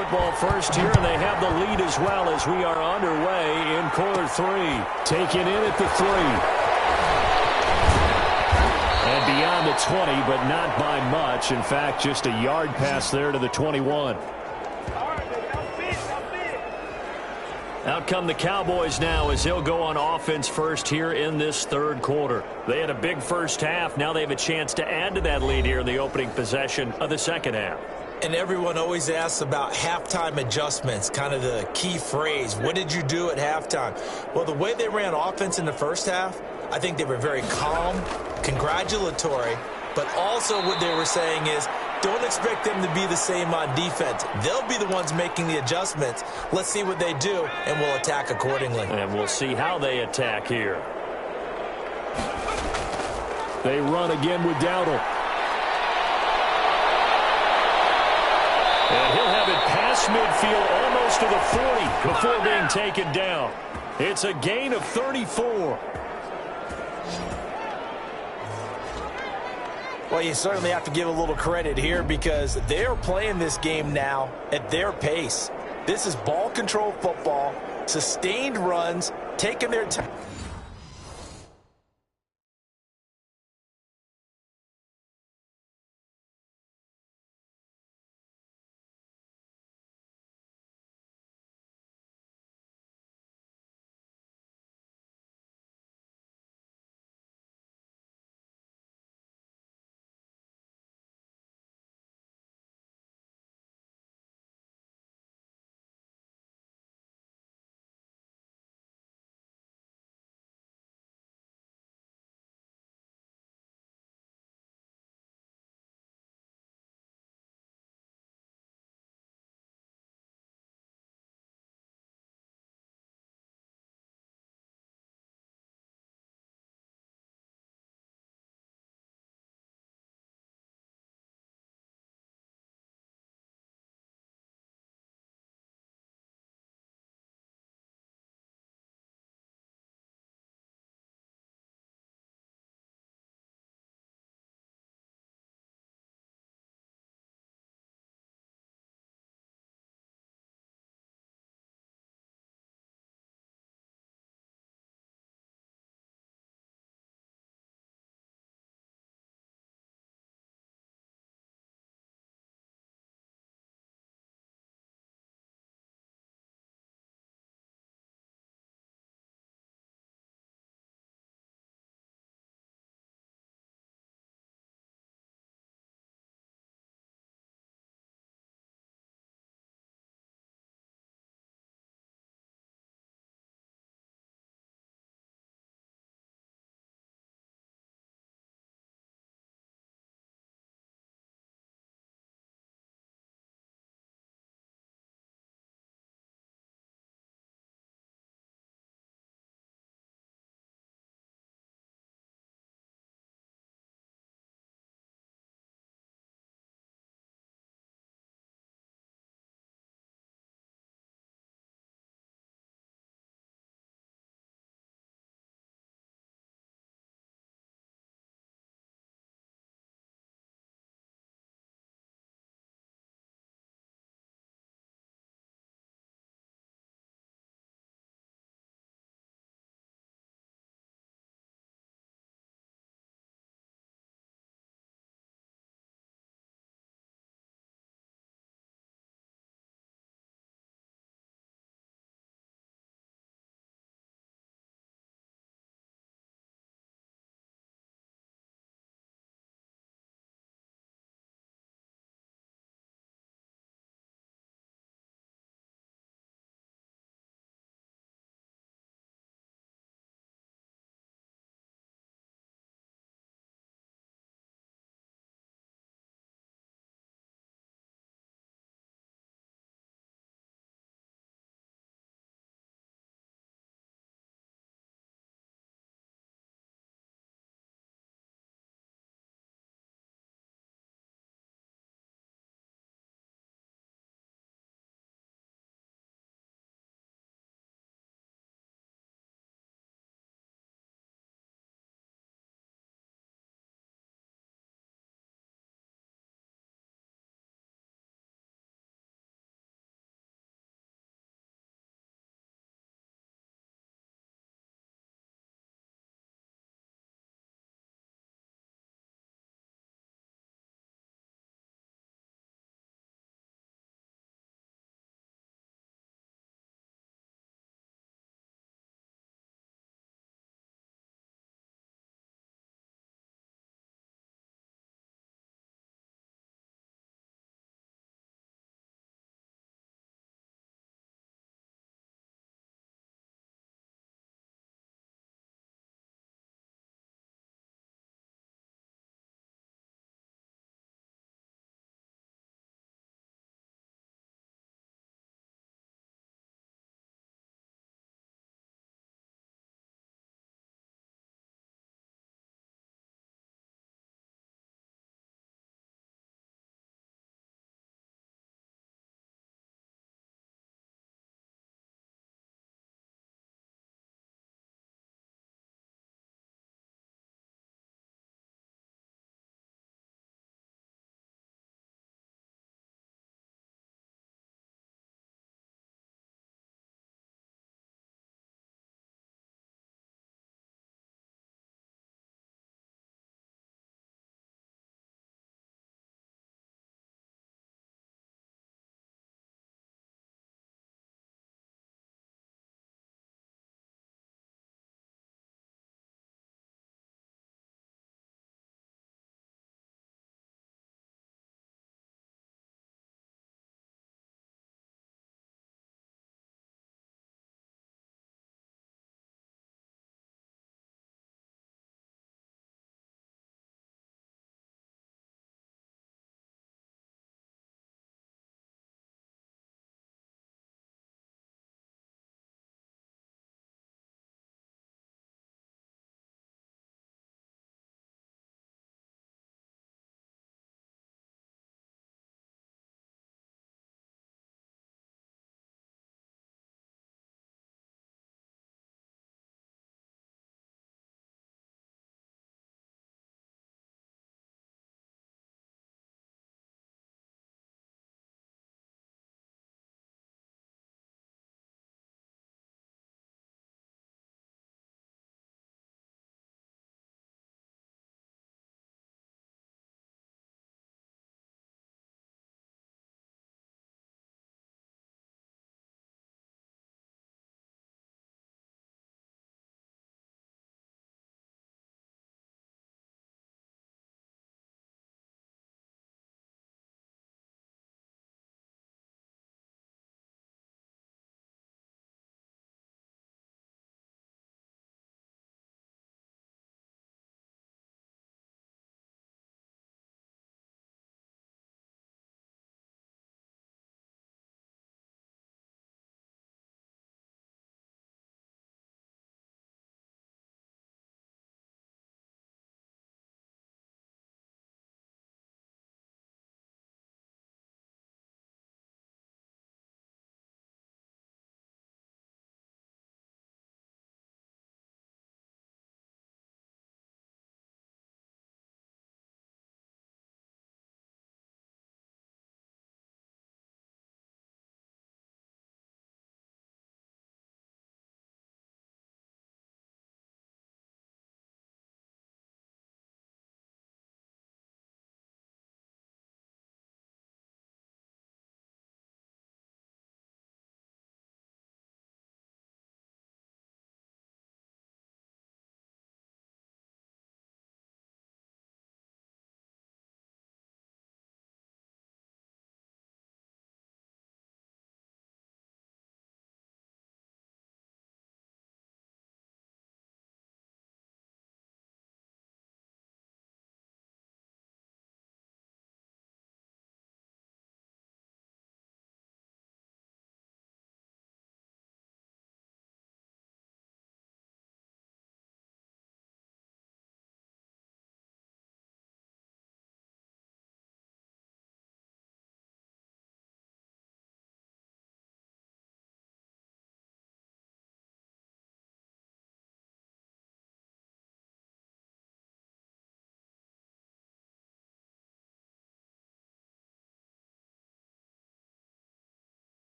football first here, and they have the lead as well as we are underway in quarter 3. Taken in at the 3. And beyond the 20, but not by much. In fact, just a yard pass there to the 21. Out come the Cowboys now as they'll go on offense first here in this third quarter. They had a big first half. Now they have a chance to add to that lead here in the opening possession of the second half. And everyone always asks about halftime adjustments, kind of the key phrase. What did you do at halftime? Well, the way they ran offense in the first half, I think they were very calm, congratulatory, but also what they were saying is, don't expect them to be the same on defense. They'll be the ones making the adjustments. Let's see what they do, and we'll attack accordingly. And we'll see how they attack here. They run again with Dowdle. And he'll have it past midfield almost to the 40 before being taken down. It's a gain of 34. Well, you certainly have to give a little credit here because they're playing this game now at their pace. This is ball control football, sustained runs, taking their time.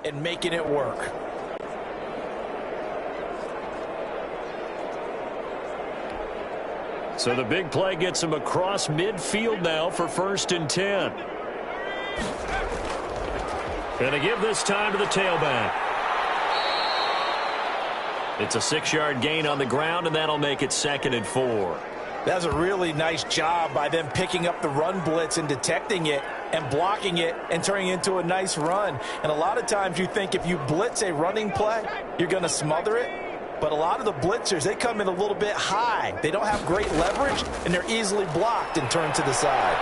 and making it work. So the big play gets him across midfield now for 1st and 10. Going to give this time to the tailback. It's a 6-yard gain on the ground, and that'll make it 2nd and 4. That's a really nice job by them picking up the run blitz and detecting it and blocking it and turning it into a nice run. And a lot of times you think if you blitz a running play, you're going to smother it. But a lot of the blitzers, they come in a little bit high. They don't have great leverage, and they're easily blocked and turned to the side.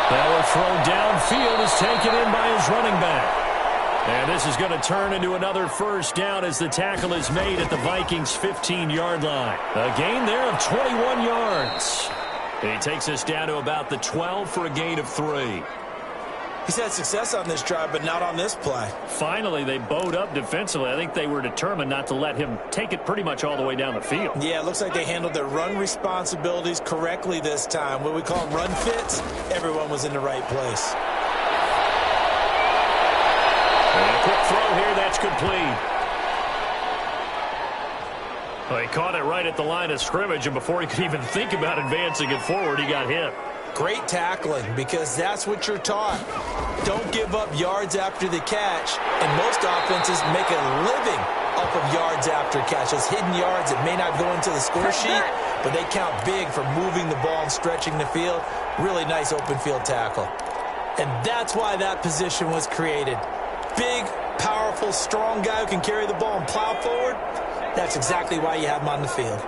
That will throw downfield is taken in by his running back. And this is going to turn into another 1st down as the tackle is made at the Vikings' 15-yard line. A gain there of 21 yards. He takes us down to about the 12 for a gain of 3. He's had success on this drive, but not on this play. Finally, they bowed up defensively. I think they were determined not to let him take it pretty much all the way down the field. Yeah, it looks like they handled their run responsibilities correctly this time. What we call run fits, everyone was in the right place. And a quick throw here, that's complete. Well, he caught it right at the line of scrimmage, and before he could even think about advancing it forward, he got hit. Great tackling, because that's what you're taught. Don't give up yards after the catch, and most offenses make a living off of yards after catch. Those hidden yards that may not go into the score sheet, but they count big for moving the ball and stretching the field. Really nice open field tackle. And that's why that position was created. Big, powerful, strong guy who can carry the ball and plow forward. That's exactly why you have him on the field.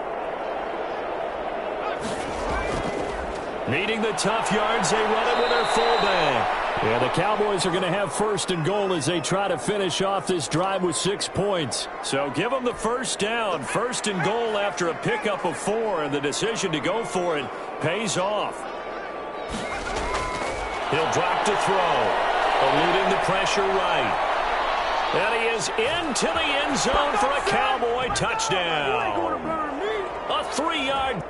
Needing the tough yards, they run it with their fullback. Yeah, the Cowboys are going to have 1st and goal as they try to finish off this drive with 6 points. So give them the 1st down. 1st and goal after a pickup of 4, and the decision to go for it pays off. He'll drop to throw, eluding the pressure right. And he is into the end zone for a Cowboy touchdown. A 3-yard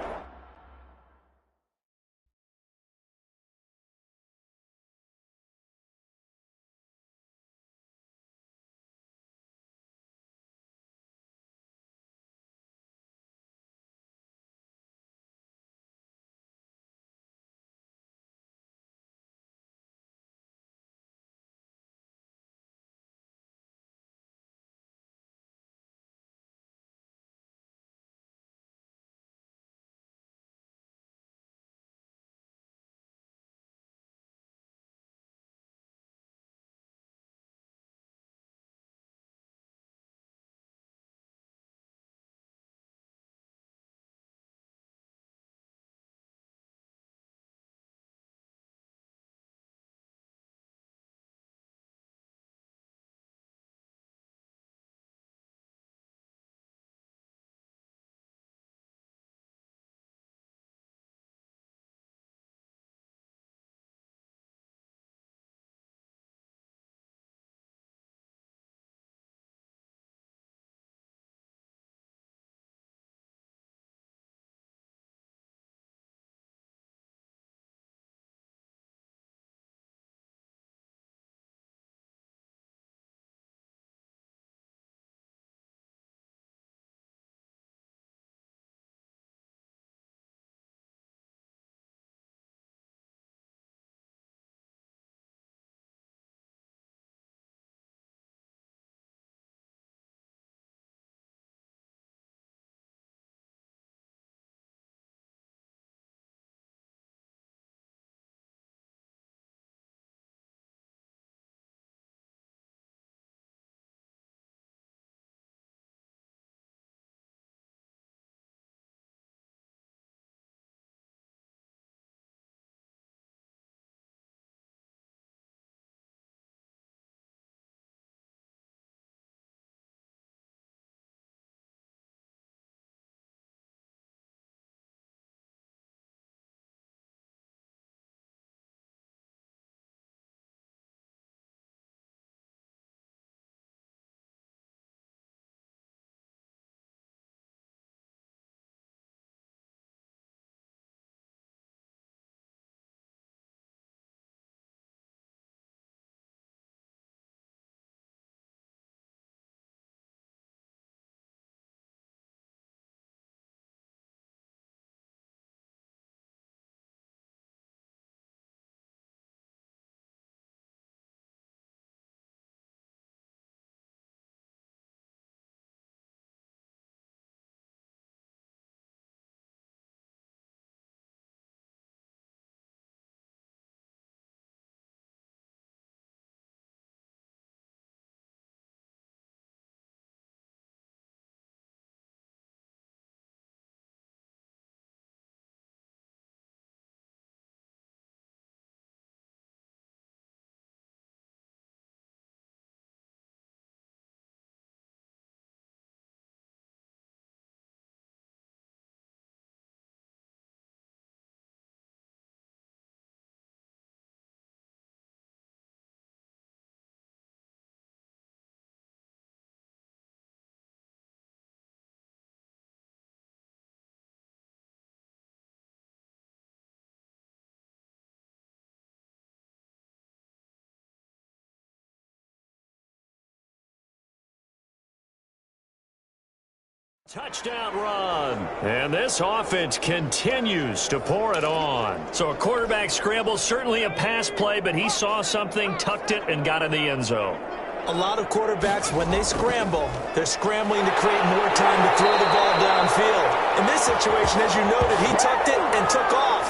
Touchdown run. And this offense continues to pour it on. So a quarterback scramble, certainly a pass play, but he saw something, tucked it, and got in the end zone. A lot of quarterbacks, when they scramble, they're scrambling to create more time to throw the ball downfield. In this situation, as you noted, he tucked it and took off.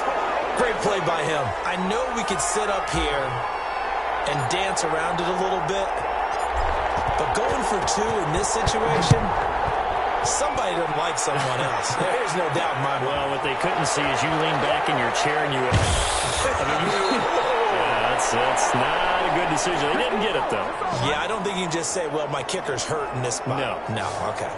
Great play by him. I know we could sit up here and dance around it a little bit, but going for two in this situation, somebody doesn't like someone else. There's no doubt in my mind. Well, what they couldn't see is you lean back in your chair and you... that's not a good decision. They didn't get it, though. Yeah, I don't think you can just say, well, my kicker's hurt in this spot. No, okay.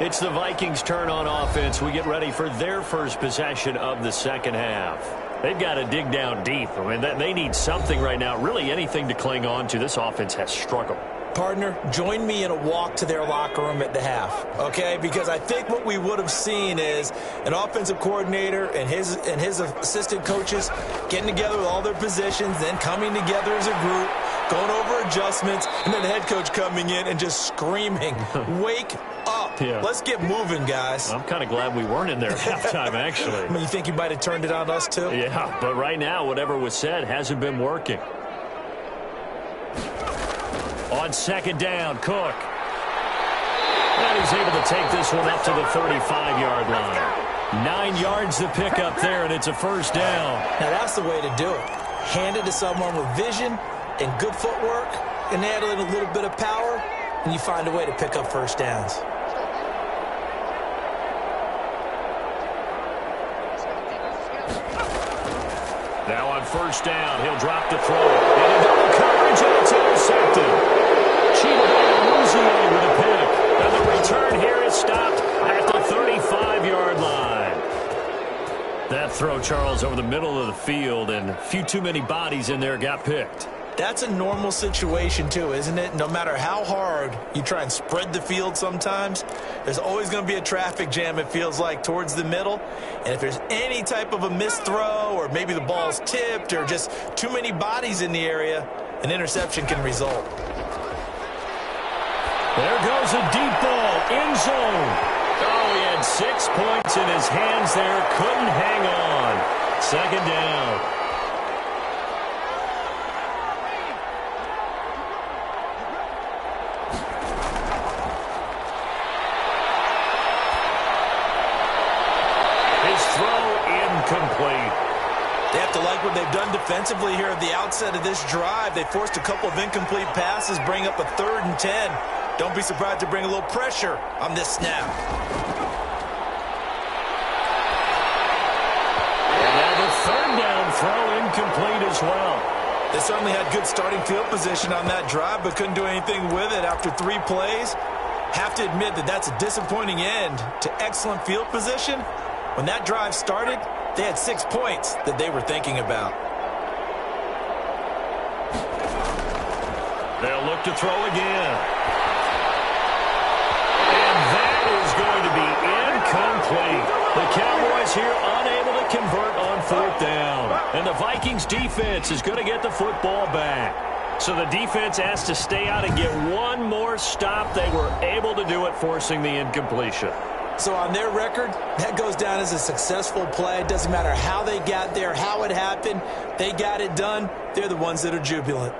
It's the Vikings' turn on offense. We get ready for their first possession of the second half. They've got to dig down deep. I mean, they need something right now, really anything to cling on to. This offense has struggled. Partner, join me in a walk to their locker room at the half, okay? Because I think what we would have seen is an offensive coordinator and his assistant coaches getting together with all their positions, then coming together as a group, going over adjustments, and then the head coach coming in and just screaming, wake up. Yeah. Let's get moving, guys. I'm kind of glad we weren't in there at halftime, actually. I mean, you think you might have turned it on us, too? Yeah, but right now, whatever was said hasn't been working. On second down, Cook. And he's able to take this one up to the 35-yard line. 9 yards to pick up there, and it's a first down. Now, that's the way to do it. Hand it to someone with vision and good footwork, and add in a little bit of power, and you find a way to pick up first downs. Now on first down, he'll drop the throw. Into double coverage, and it's intercepted. With a pick. And the return here is stopped at the 35-yard line. That throw, Charles, over the middle of the field, and a few too many bodies in there got picked. That's a normal situation, too, isn't it? No matter how hard you try and spread the field sometimes, there's always going to be a traffic jam, it feels like, towards the middle. And if there's any type of a missed throw, or maybe the ball's tipped, or just too many bodies in the area, an interception can result. There goes a deep ball, end zone. Oh, he had 6 points in his hands there, couldn't hang on. Second down. His throw incomplete. They have to like what they've done defensively here at the outset of this drive. They forced a couple of incomplete passes, bring up a 3rd and 10. Don't be surprised to bring a little pressure on this snap. And now the 3rd down throw incomplete as well. They certainly had good starting field position on that drive, but couldn't do anything with it after 3 plays. Have to admit that that's a disappointing end to excellent field position. When that drive started, they had 6 points that they were thinking about. They'll look to throw again. Is going to be incomplete. The Cowboys here unable to convert on 4th down. And the Vikings defense is going to get the football back. So the defense has to stay out and get one more stop. They were able to do it, forcing the incompletion. So on their record, that goes down as a successful play. It doesn't matter how they got there, how it happened. They got it done. They're the ones that are jubilant.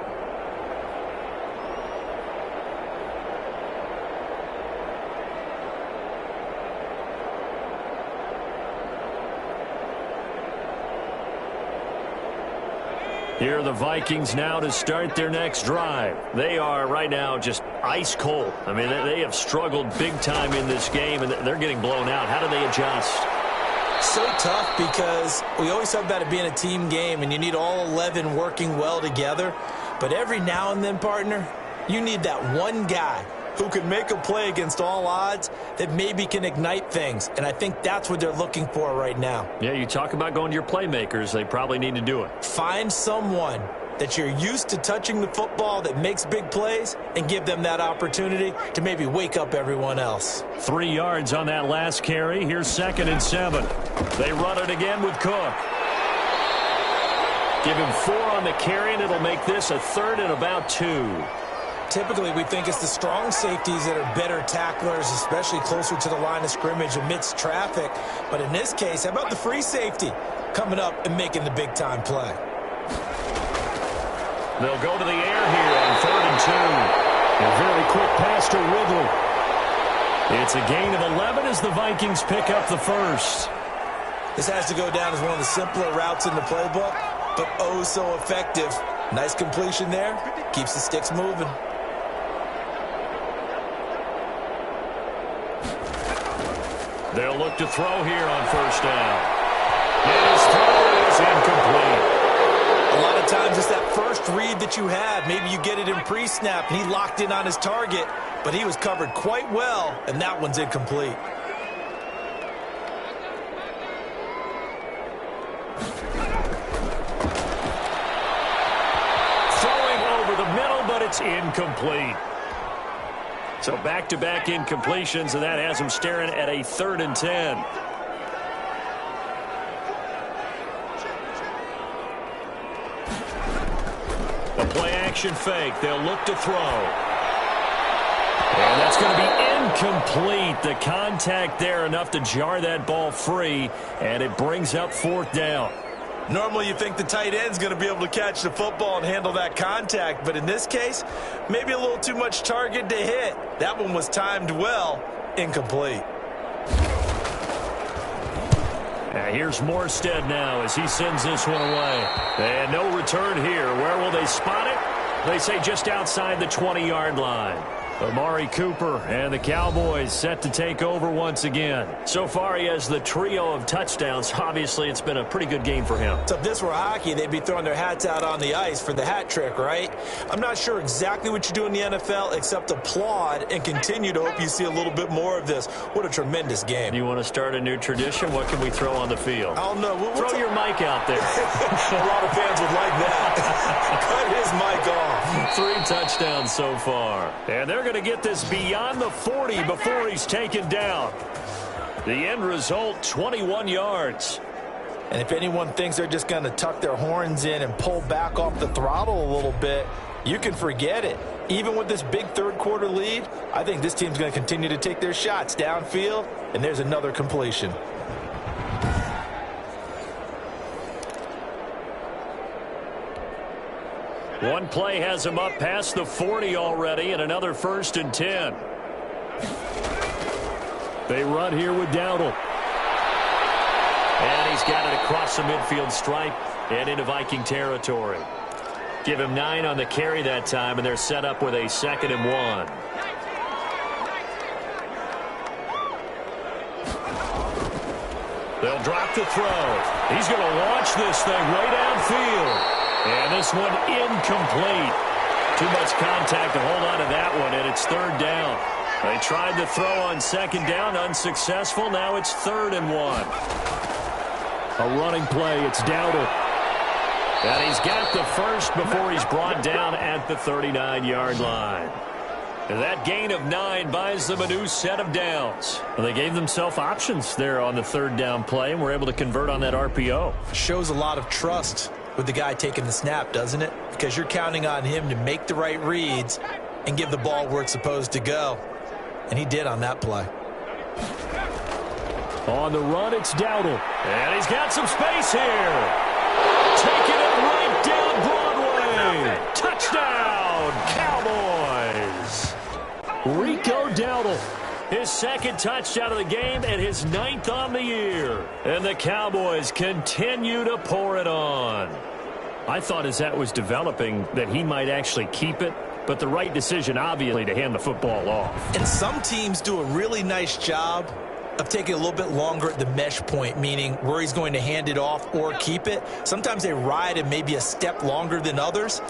Here are the Vikings now to start their next drive. They are right now just ice cold. I mean, they have struggled big time in this game, and they're getting blown out. How do they adjust? So tough, because we always talk about it being a team game, and you need all 11 working well together. But every now and then, partner, you need that one guy who can make a play against all odds that maybe can ignite things. And I think that's what they're looking for right now. Yeah, you talk about going to your playmakers. They probably need to do it. Find someone that you're used to touching the football that makes big plays and give them that opportunity to maybe wake up everyone else. 3 yards on that last carry. Here's 2nd and 7. They run it again with Cook. Give him 4 on the carry, and it'll make this a 3rd and about 2. Typically, we think it's the strong safeties that are better tacklers, especially closer to the line of scrimmage amidst traffic. But in this case, how about the free safety coming up and making the big-time play? They'll go to the air here on 3rd and 2. A very quick pass to Ridley. It's a gain of 11 as the Vikings pick up the first. This has to go down as one of the simpler routes in the playbook, but oh so effective. Nice completion there. Keeps the sticks moving. They'll look to throw here on 1st down. And his throw is incomplete. A lot of times it's that first read that you have. Maybe you get it in pre-snap, and he locked in on his target, but he was covered quite well, and that one's incomplete. Throwing over the middle, but it's incomplete. So back-to-back incompletions, and that has him staring at a 3rd and 10. A play-action fake. They'll look to throw. And that's going to be incomplete. The contact there enough to jar that ball free, and it brings up 4th down. Normally you think the tight end's going to be able to catch the football and handle that contact, but in this case, maybe a little too much target to hit. That one was timed well. Incomplete. Here's Morstead now as he sends this one away. And no return here. Where will they spot it? They say just outside the 20-yard line. Amari Cooper and the Cowboys set to take over once again. So far, he has the trio of touchdowns. Obviously, it's been a pretty good game for him. So if this were hockey, they'd be throwing their hats out on the ice for the hat trick, right? I'm not sure exactly what you do in the NFL except applaud and continue to hope you see a little bit more of this. What a tremendous game. You want to start a new tradition? What can we throw on the field? I don't know. Throw your mic out there. A lot of fans would like that. Cut his mic off. 3 touchdowns so far. And they're going to get this beyond the 40 before he's taken down. The end result, 21 yards. And if anyone thinks they're just going to tuck their horns in and pull back off the throttle a little bit, you can forget it. Even with this big third-quarter lead, I think this team's going to continue to take their shots downfield, and there's another completion. One play has him up past the 40 already, and another 1st and 10. They run here with Dowdle. And he's got it across the midfield stripe and into Viking territory. Give him 9 on the carry that time, and they're set up with a 2nd and 1. They'll drop the throw. He's going to launch this thing right downfield. And this one incomplete. Too much contact to hold on to that one, and it's 3rd down. They tried the throw on 2nd down, unsuccessful. Now it's 3rd and 1. A running play. It's Dowdle. And he's got the first before he's brought down at the 39-yard line. And that gain of 9 buys them a new set of downs. Well, they gave themselves options there on the 3rd down play, and were able to convert on that RPO. Shows a lot of trust with the guy taking the snap, doesn't it? Because you're counting on him to make the right reads and give the ball where it's supposed to go. And he did on that play. On the run, it's Dowdle. And he's got some space here. Taking it right down Broadway. Touchdown, Cowboys. Rico Dowdle. His 2nd touchdown of the game and his 9th on the year. And the Cowboys continue to pour it on. I thought as that was developing that he might actually keep it, but the right decision, obviously, to hand the football off. And some teams do a really nice job of taking a little bit longer at the mesh point, meaning where he's going to hand it off or keep it. Sometimes they ride him maybe a step longer than others.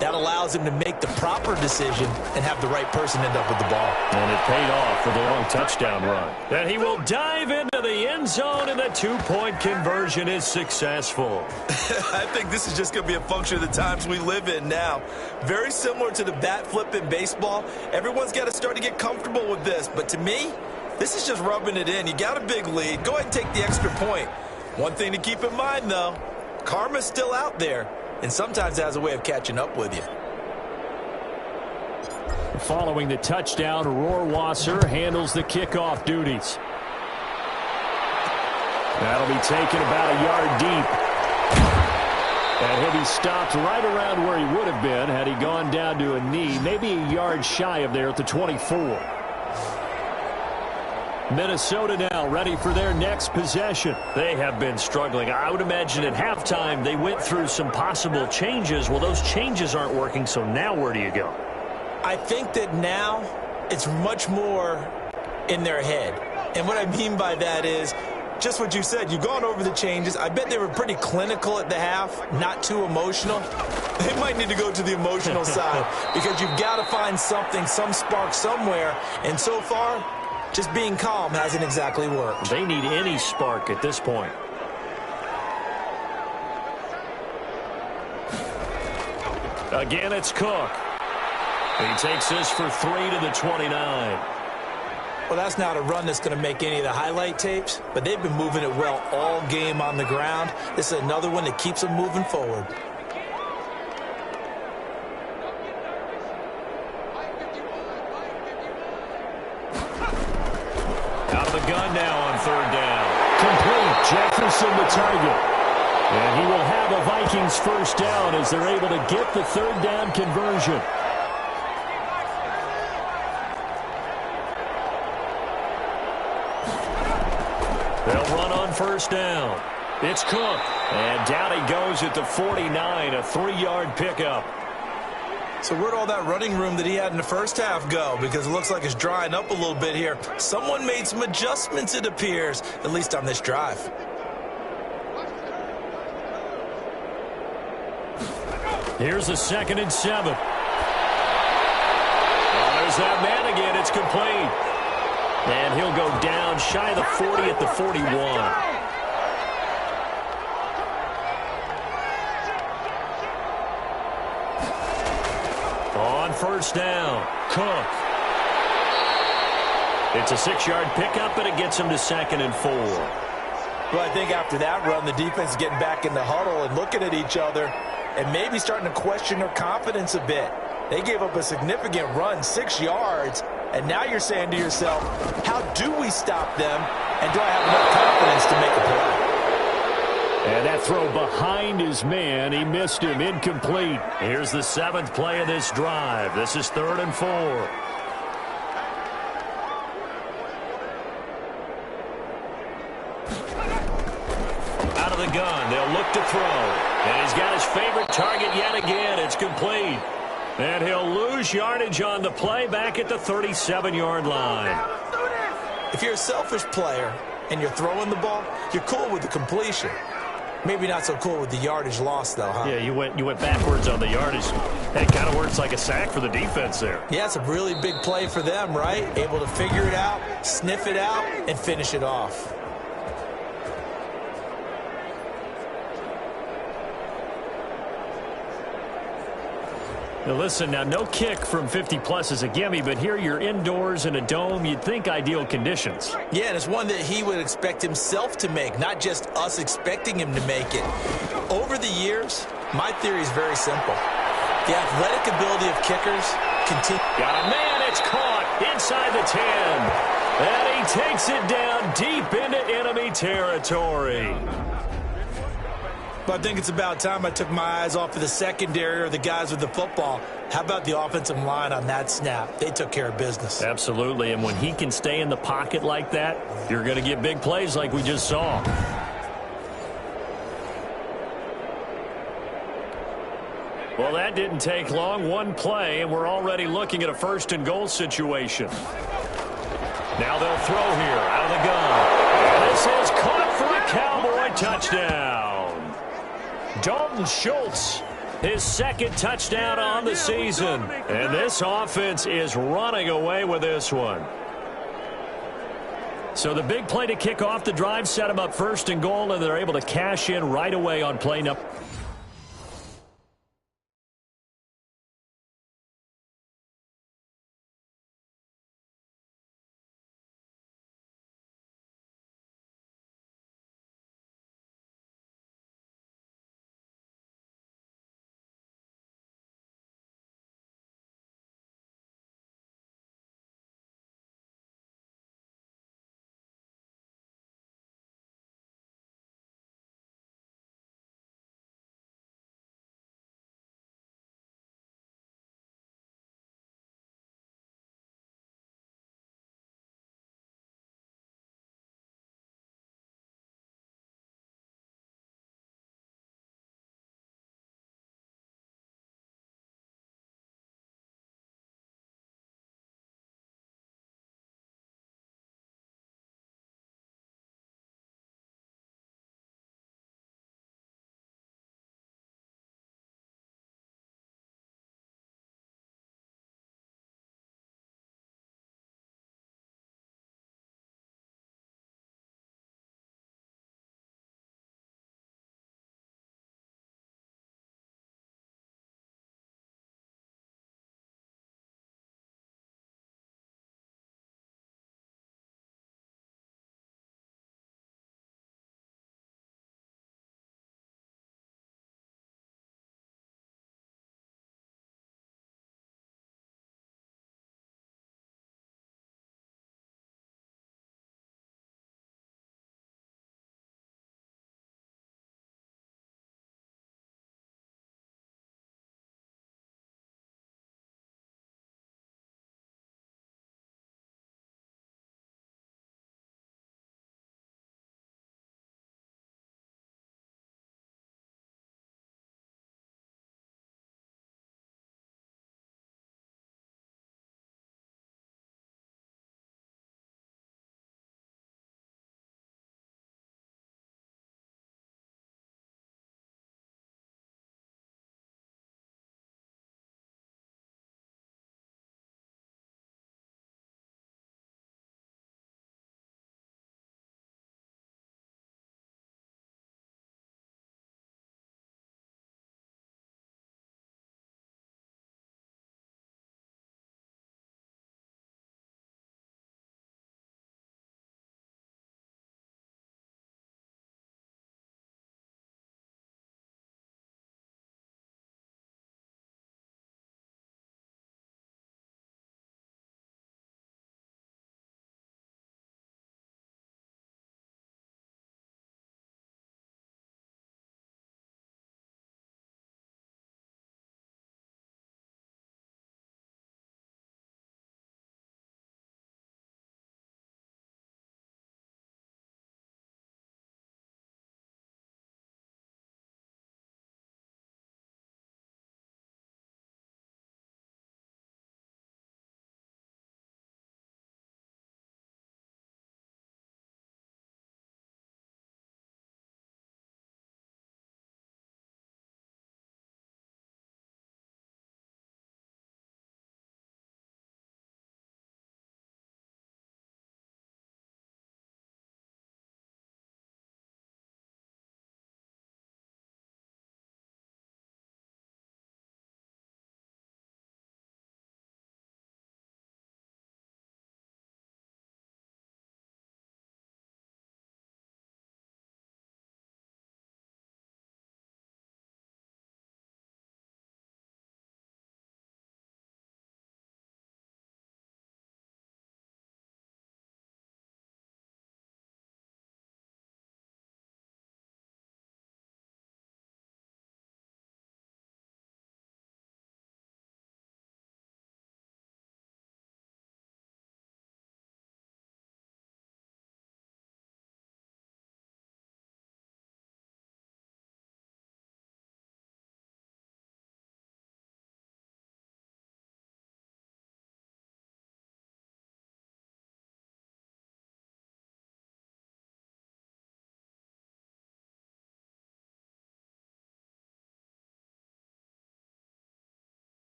That allows him to make the proper decision and have the right person end up with the ball. And it paid off with a long touchdown run. And he will dive into the end zone, and the 2-point conversion is successful. I think this is just going to be a function of the times we live in now. Very similar to the bat flip in baseball. Everyone's got to start to get comfortable with this. But to me, this is just rubbing it in. You got a big lead. Go ahead and take the extra point. One thing to keep in mind, though, karma's still out there. And sometimes it has a way of catching up with you. following the touchdown, Rohrwasser handles the kickoff duties. That'll be taken about a yard deep. And he'll be stopped right around where he would have been had he gone down to a knee, maybe a yard shy of there at the 24. Minnesota now ready for their next possession. They have been struggling. I would imagine at halftime they went through some possible changes. Well, those changes aren't working, so now where do you go? I think that now it's much more in their head. And what I mean by that is just what you said. You've gone over the changes. I bet they were pretty clinical at the half, not too emotional. They might need to go to the emotional side because you've got to find something, some spark somewhere. And so far, just being calm hasn't exactly worked. They need any spark at this point. Again, it's Cook. He takes this for 3 to the 29. Well, that's not a run that's going to make any of the highlight tapes, but they've been moving it well all game on the ground. This is another one that keeps them moving forward. Out of the gun now on third down. Complete. Jefferson the target. And he will have a Vikings first down as they're able to get the third down conversion. They'll run on first down. It's Cook. And down he goes at the 49, a 3-yard pickup. So where'd all that running room that he had in the first half go? Because it looks like it's drying up a little bit here. Someone made some adjustments, it appears, at least on this drive. Here's a 2nd and 7. There's that man again. It's complete. And he'll go down shy of the 40 at the 41. On first down, Cook. It's a 6-yard pickup, and it gets him to 2nd and 4. Well, I think after that run, the defense is getting back in the huddle and looking at each other and maybe starting to question their confidence a bit. They gave up a significant run, 6 yards, and now you're saying to yourself, how do we stop them, and do I have enough confidence to make a play? And that throw behind his man, he missed him, incomplete. Here's the 7th play of this drive. This is 3rd and 4. Out of the gun, they'll look to throw. And he's got his favorite target yet again. It's complete. And he'll lose yardage on the play back at the 37-yard line. If you're a selfish player and you're throwing the ball, you're cool with the completion. Maybe not so cool with the yardage loss, though, huh? Yeah, you went backwards on the yardage. It kind of works like a sack for the defense there. Yeah, it's a really big play for them, right? Able to figure it out, sniff it out, and finish it off. Now listen, now no kick from 50-plus is a gimme, but here you're indoors in a dome. You'd think ideal conditions. Yeah, and it's one that he would expect himself to make, not just us expecting him to make it. Over the years, my theory is very simple. The athletic ability of kickers continue. Got a man, it's caught inside the 10. And he takes it down deep into enemy territory. But I think it's about time I took my eyes off of the secondary or the guys with the football. How about the offensive line on that snap? They took care of business. Absolutely, and when he can stay in the pocket like that, you're going to get big plays like we just saw. Well, that didn't take long. One play, and we're already looking at a 1st and goal situation. Now they'll throw here out of the gun. This is caught for a Cowboy touchdown. Dalton Schultz, his 2nd touchdown on the season. And this offense is running away with this one. So the big play to kick off the drive set them up 1st and goal, and they're able to cash in right away on play number.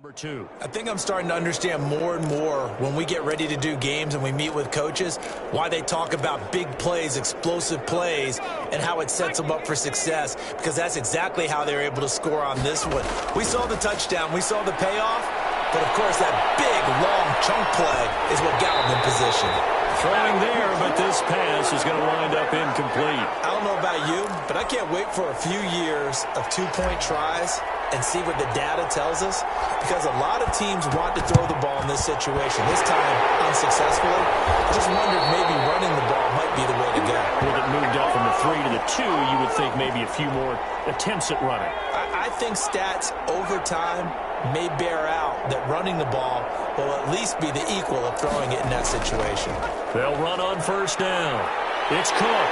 Number 2. I think I'm starting to understand more and more when we get ready to do games and we meet with coaches why they talk about big plays, explosive plays, and how it sets them up for success, because that's exactly how they were able to score on this one. We saw the touchdown. We saw the payoff. But, of course, that big, long chunk play is what got them in position. Throwing there, but this pass is going to wind up incomplete. I don't know about you, but I can't wait for a few years of two-point tries and see what the data tells us, because a lot of teams want to throw the ball in this situation. This time, unsuccessfully. I just wondered maybe running the ball might be the way to go. With it moved up from the 3 to the 2, you would think maybe a few more attempts at running. I think stats over time may bear out that running the ball will at least be the equal of throwing it in that situation. They'll run on first down. It's Cook.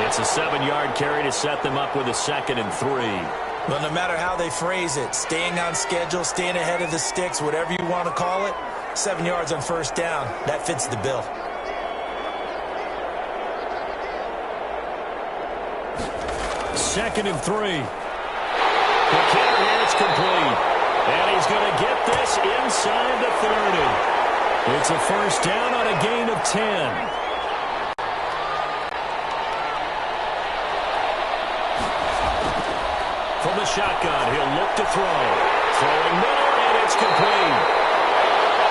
It's a 7-yard carry to set them up with a 2nd and 3. Well, no matter how they phrase it, staying on schedule, staying ahead of the sticks, whatever you want to call it, 7 yards on first down, that fits the bill. Second and 3. The carry, and it's complete. And he's going to get this inside the 30. It's a first down on a gain of 10. From the shotgun, he'll look to throw. Throwing middle, and it's complete.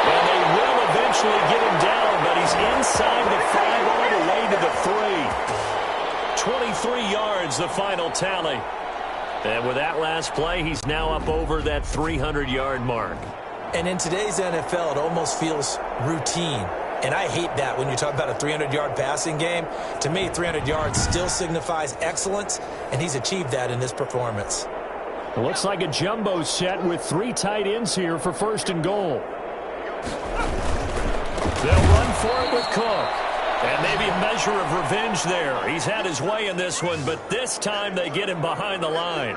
And they will eventually get him down, but he's inside the 5 all the way to the 3. 23 yards, the final tally. And with that last play, he's now up over that 300-yard mark. And in today's NFL, it almost feels routine. And I hate that when you talk about a 300-yard passing game. To me, 300 yards still signifies excellence, and he's achieved that in this performance. It looks like a jumbo set with 3 tight ends here for 1st and goal. They'll run for it with Cook. And maybe a measure of revenge there. He's had his way in this one, but this time they get him behind the line.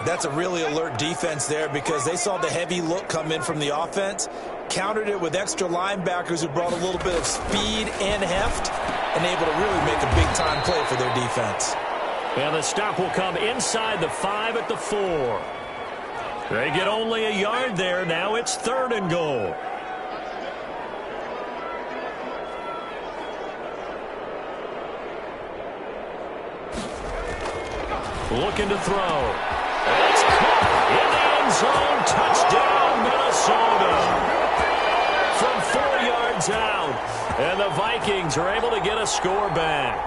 That's a really alert defense there, because they saw the heavy look come in from the offense, countered it with extra linebackers who brought a little bit of speed and heft, and able to really make a big-time play for their defense. And the stop will come inside the 5 at the 4. They get only a yard there. Now it's 3rd and goal. Looking to throw. It's caught in the end zone. Touchdown, Minnesota. From 4 yards out. And the Vikings are able to get a score back.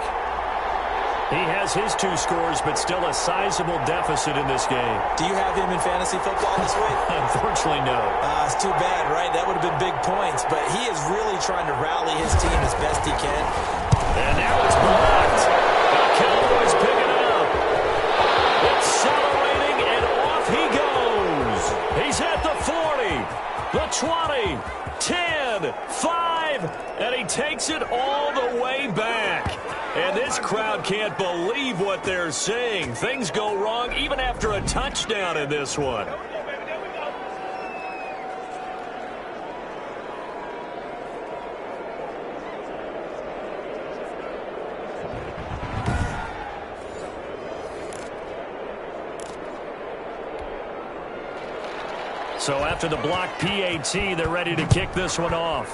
He has his 2 scores, but still a sizable deficit in this game. Do you have him in fantasy football this week? Unfortunately, no. It's too bad, right? That would have been big points. But he is really trying to rally his team as best he can. And now it's blocked. The Cowboys pick it up. Accelerating, and off he goes. He's at the 40, the 20, 10, 5, and he takes it all the way back. And this crowd can't believe what they're seeing. Things go wrong even after a touchdown in this one. So after the block PAT, they're ready to kick this one off.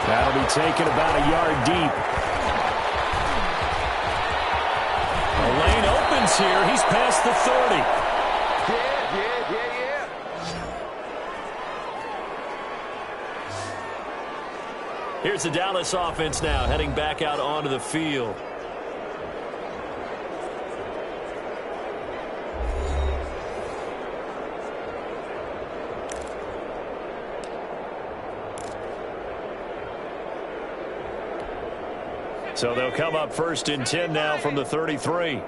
That'll be taken about a yard deep. The lane opens here. He's past the 30. Here's the Dallas offense now, heading back out onto the field. So they'll come up 1st and 10 now from the 33.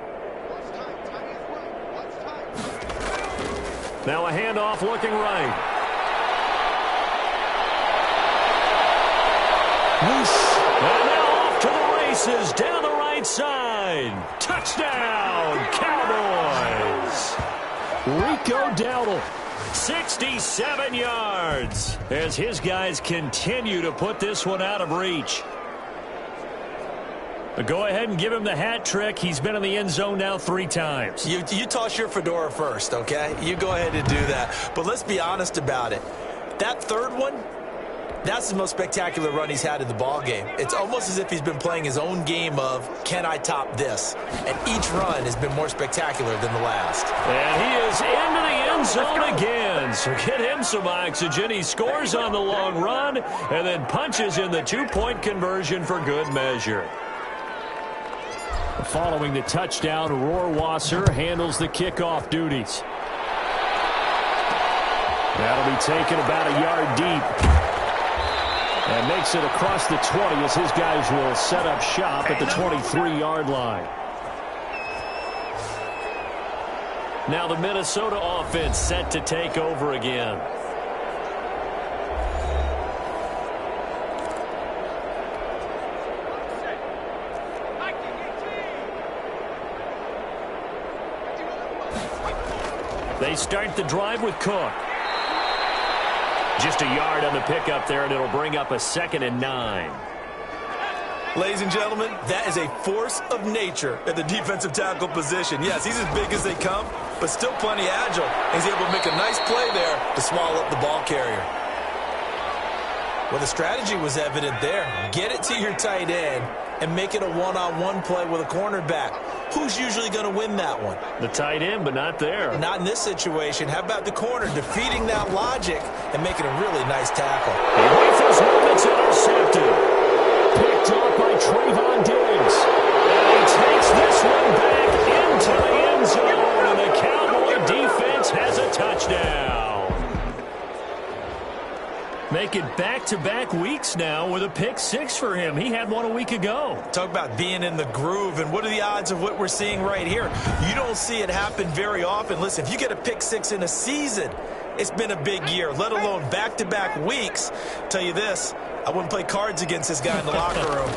Now a handoff looking right. Whoosh. And now off to the races down the right side. Touchdown, Cowboys. Rico Dowdle, 67 yards, as his guys continue to put this one out of reach. Go ahead and give him the hat trick. He's been in the end zone now 3 times. You toss your fedora first, okay? You go ahead and do that. But let's be honest about it. That third one, that's the most spectacular run he's had in the ball game. It's almost as if he's been playing his own game of, can I top this? And each run has been more spectacular than the last. And he is into the end zone again. So get him some oxygen. He scores on the long run and then punches in the 2-point conversion for good measure. Following the touchdown, Rohrwasser handles the kickoff duties. That'll be taken about a yard deep. And makes it across the 20 as his guys will set up shop at the 23-yard line. Now the Minnesota offense set to take over again. They start the drive with Cook. Just a yard on the pickup there, and it'll bring up a 2nd and 9. Ladies and gentlemen, that is a force of nature at the defensive tackle position. Yes, he's as big as they come, but still plenty agile. He's able to make a nice play there to swallow up the ball carrier. Well, the strategy was evident there. Get it to your tight end and make it a one-on-one play with a cornerback. Who's usually going to win that one? The tight end, but not there. Not in this situation. How about the corner defeating that logic and making a really nice tackle? He waits his movements intercepted. Picked off by Trayvon Diggs. And he takes this one back into the end zone, and the Cowboy defense has a touchdown. Make it back-to-back weeks now with a pick 6 for him. He had one a week ago. Talk about being in the groove, and what are the odds of what we're seeing right here? You don't see it happen very often. Listen, if you get a pick 6 in a season, it's been a big year, let alone back-to-back weeks. Tell you this, I wouldn't play cards against this guy in the locker room.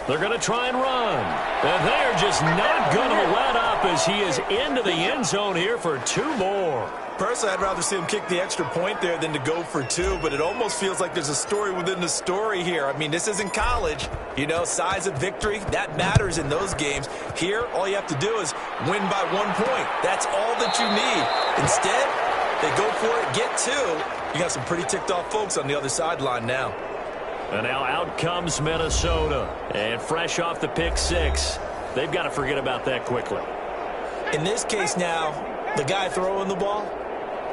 They're going to try and run. And they're just not going to let up as he is into the end zone here for 2 more. Personally, I'd rather see him kick the extra point there than to go for 2, but it almost feels like there's a story within the story here. I mean, this isn't college. You know, size of victory, that matters in those games. Here, all you have to do is win by 1 point. That's all that you need. Instead, they go for it, get 2. You got some pretty ticked off folks on the other sideline now. And now out comes Minnesota. And fresh off the pick 6, they've got to forget about that quickly. In this case now, the guy throwing the ball,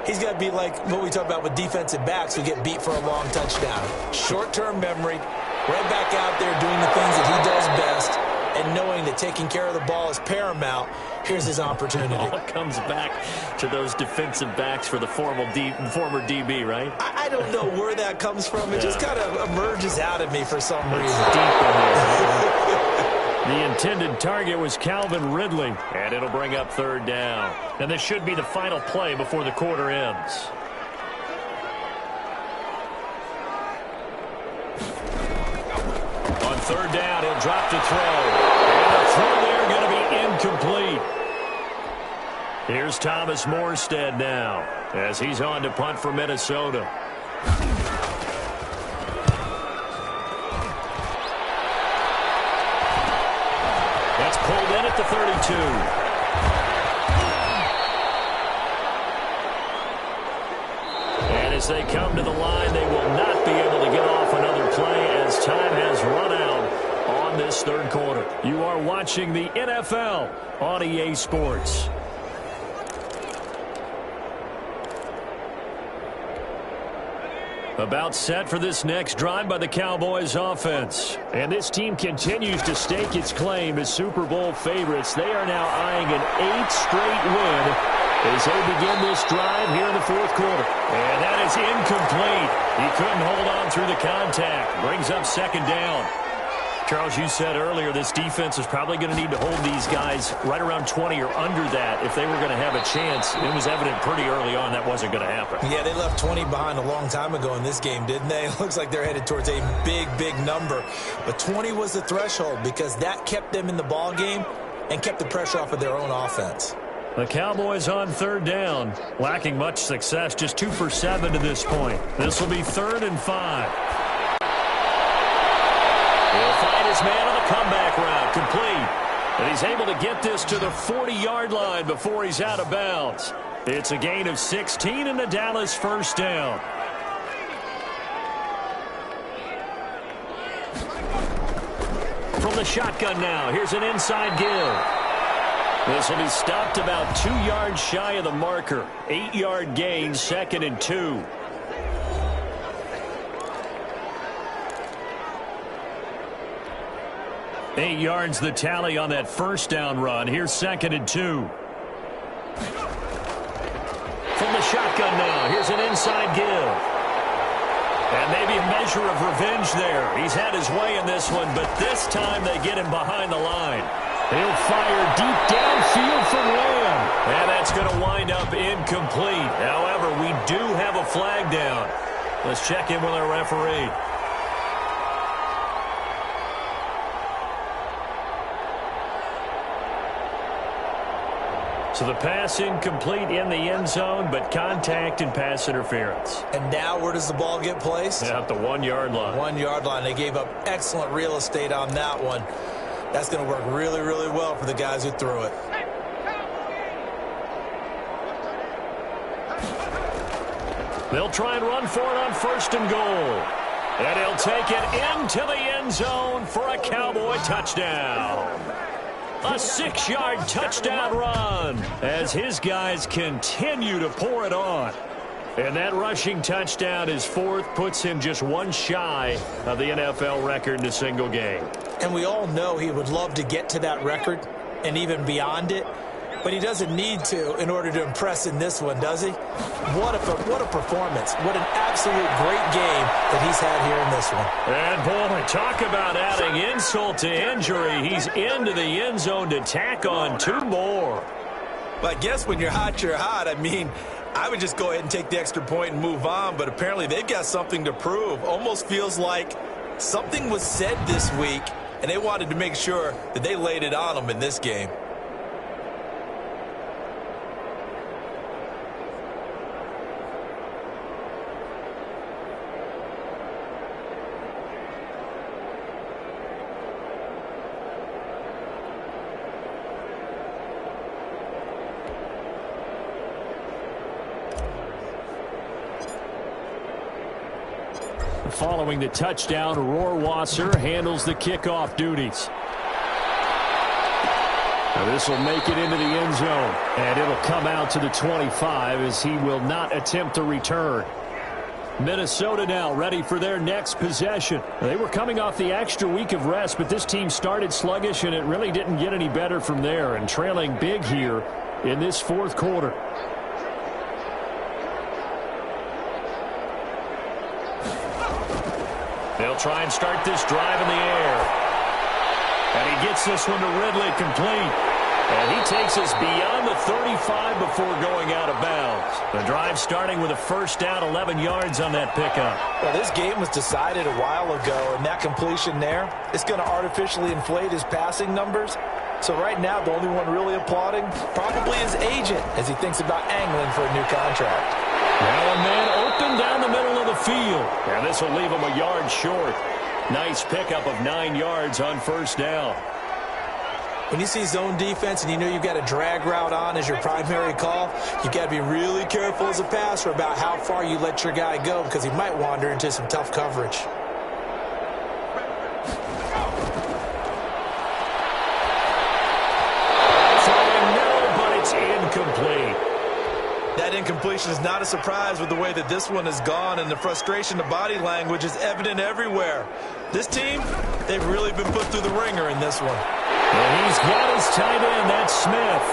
he's got to be like what we talk about with defensive backs who get beat for a long touchdown. Short-term memory, right back out there doing the things that he does best, and knowing that taking care of the ball is paramount. Here's his opportunity. All comes back to those defensive backs for the former DB, right? I don't know where that comes from. It just kind of emerges out of me for some reason. Deep in there. The intended target was Calvin Ridley, and it'll bring up 3rd down. And this should be the final play before the quarter ends. On 3rd down, he'll drop to throw. And the throw there going to be incomplete. Here's Thomas Morstead now as he's on to punt for Minnesota. That's pulled in at the 32. And as they come to the line, they will not be able to get off another play as time has run out on this 3rd quarter. You are watching the NFL on EA Sports. About set for this next drive by the Cowboys offense. And this team continues to stake its claim as Super Bowl favorites. They are now eyeing an 8th straight win as they begin this drive here in the 4th quarter. And that is incomplete. He couldn't hold on through the contact. Brings up 2nd down. Charles, you said earlier this defense is probably going to need to hold these guys right around 20 or under that if they were going to have a chance. It was evident pretty early on that wasn't going to happen. Yeah, they left 20 behind a long time ago in this game, didn't they? It looks like they're headed towards a big, big number. But 20 was the threshold because that kept them in the ball game and kept the pressure off of their own offense. The Cowboys on 3rd down, lacking much success, just 2 for 7 to this point. This will be 3rd and 5. He'll find his man on the comeback route. Complete. And he's able to get this to the 40-yard line before he's out of bounds. It's a gain of 16 and a Dallas first down. From the shotgun now, here's an inside give. This will be stopped about 2 yards shy of the marker. 8-yard gain, 2nd and 2. Eight yards the tally on that first down run. Here's 2nd and 2. From the shotgun now, here's an inside give. And maybe a measure of revenge there. He's had his way in this one, but this time they get him behind the line. He'll fire deep downfield from Lamb. And that's going to wind up incomplete. However, we do have a flag down. Let's check in with our referee. So the pass incomplete in the end zone, but contact and pass interference. And now where does the ball get placed? At the 1-yard line. 1-yard line. They gave up excellent real estate on that one. That's going to work really, really well for the guys who threw it. They'll try and run for it on 1st and goal. And he'll take it into the end zone for a Cowboy touchdown. A 6-yard touchdown run as his guys continue to pour it on. And that rushing touchdown is 4th, puts him just 1 shy of the NFL record in a single game. And we all know he would love to get to that record and even beyond it. But he doesn't need to in order to impress in this one, does he? What a performance. What an absolute great game that he's had here in this one. And, boy, talk about adding insult to injury. He's into the end zone to tack on 2 more. But I guess when you're hot, you're hot. I mean, I would just go ahead and take the extra point and move on. But apparently they've got something to prove. Almost feels like something was said this week, and they wanted to make sure that they laid it on them in this game. Following the touchdown, Rohrwasser handles the kickoff duties. Now this will make it into the end zone, and it'll come out to the 25 as he will not attempt to return. Minnesota now ready for their next possession. They were coming off the extra week of rest, but this team started sluggish, and it really didn't get any better from there, and trailing big here in this 4th quarter. They'll try and start this drive in the air. And he gets this one to Ridley complete. And he takes us beyond the 35 before going out of bounds. The drive starting with a first down, 11 yards on that pickup. Well, this game was decided a while ago, and that completion there, it's going to artificially inflate his passing numbers. So right now, the only one really applauding probably his agent as he thinks about angling for a new contract. Now a man open down the middle of the field. And this will leave him a yard short. Nice pickup of 9 yards on first down. When you see zone defense and you know you've got a drag route on as your primary call, you've got to be really careful as a passer about how far you let your guy go because he might wander into some tough coverage. Incomplete. That incompletion is not a surprise with the way that this one has gone, and the frustration of body language is evident everywhere. This team, they've really been put through the ringer in this one. And he's got his tight end, that's Smith.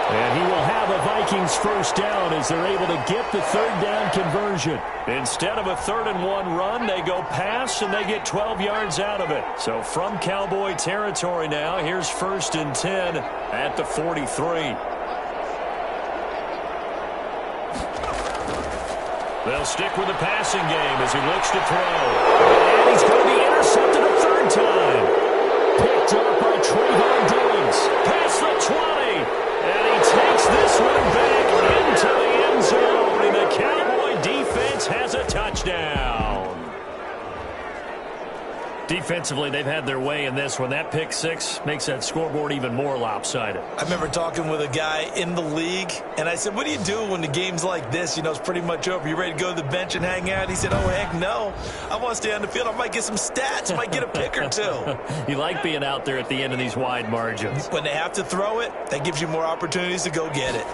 And he will have a Vikings first down as they're able to get the 3rd down conversion. Instead of a 3rd and 1 run, they go pass and they get 12 yards out of it. So from Cowboy territory now, here's 1st and 10 at the 43. They'll stick with the passing game as he looks to throw. And he's going to be intercepted a 3rd time. Picked up by Trayvon Diggs. Past the 20. And he takes this one back into the end zone. And the Cowboy defense has a touchdown. Offensively, they've had their way in this one. That pick six makes that scoreboard even more lopsided. I remember talking with a guy in the league, and I said, what do you do when the game's like this? You know, it's pretty much over. You ready to go to the bench and hang out? He said, oh, heck no. I want to stay on the field. I might get some stats. I might get a pick or two. You like being out there at the end of these wide margins. When they have to throw it, that gives you more opportunities to go get it.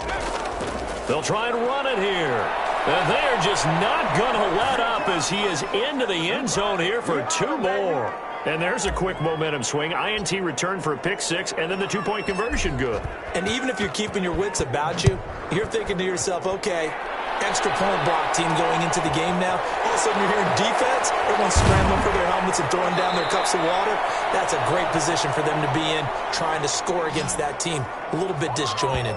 They'll try and run it here. And they're just not going to let up as he is into the end zone here for two more. And there's a quick momentum swing. INT return for a pick six, and then the two-point conversion good. And even if you're keeping your wits about you, you're thinking to yourself, okay, extra point block team going into the game now. All of a sudden you're hearing defense, everyone's scrambling for their helmets and throwing down their cups of water. That's a great position for them to be in, trying to score against that team. A little bit disjointed.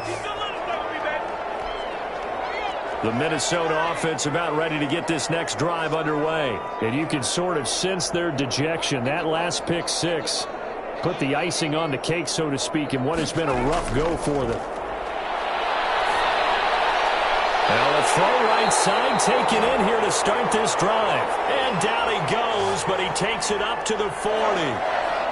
The Minnesota offense about ready to get this next drive underway. And you can sort of sense their dejection. That last pick six put the icing on the cake, so to speak, in what has been a rough go for them. Now a throw right side taken in here to start this drive. And down he goes, but he takes it up to the 40.